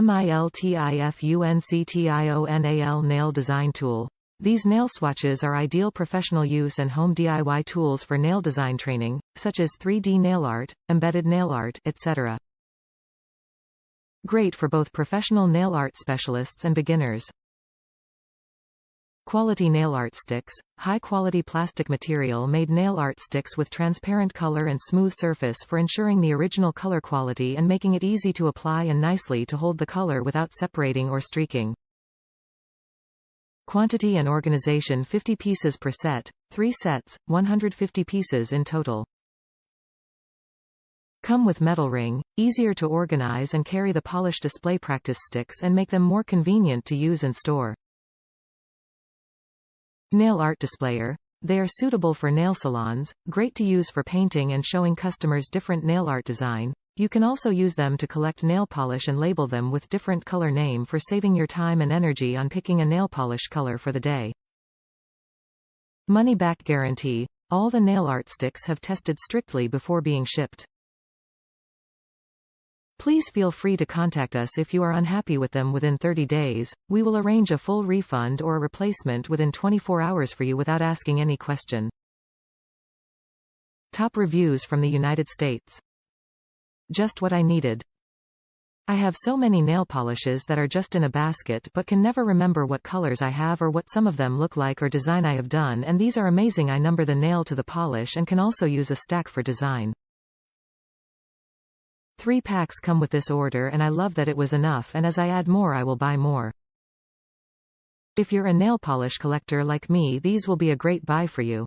MILTIFUNCTIONAL Nail Design Tool. These nail swatches are ideal professional use and home DIY tools for nail design training, such as 3D nail art, embedded nail art, etc. Great for both professional nail art specialists and beginners. Quality nail art sticks. High-quality plastic material made nail art sticks with transparent color and smooth surface for ensuring the original color quality and making it easy to apply and nicely to hold the color without separating or streaking. Quantity and organization: 50 pieces per set, 3 sets, 150 pieces in total. Come with metal ring, easier to organize and carry the polished display practice sticks and make them more convenient to use and store. Nail art displayer. They are suitable for nail salons, great to use for painting and showing customers different nail art design. You can also use them to collect nail polish and label them with different color name for saving your time and energy on picking a nail polish color for the day. Money back guarantee. All the nail art sticks have tested strictly before being shipped. Please feel free to contact us if you are unhappy with them within 30 days. We will arrange a full refund or a replacement within 24 hours for you without asking any question. Top reviews from the United States. Just what I needed. I have so many nail polishes that are just in a basket but can never remember what colors I have or what some of them look like or design I have done, and these are amazing. I number the nail to the polish and can also use a stack for design. 3 packs come with this order and I love that it was enough, and as I add more I will buy more. If you're a nail polish collector like me, these will be a great buy for you.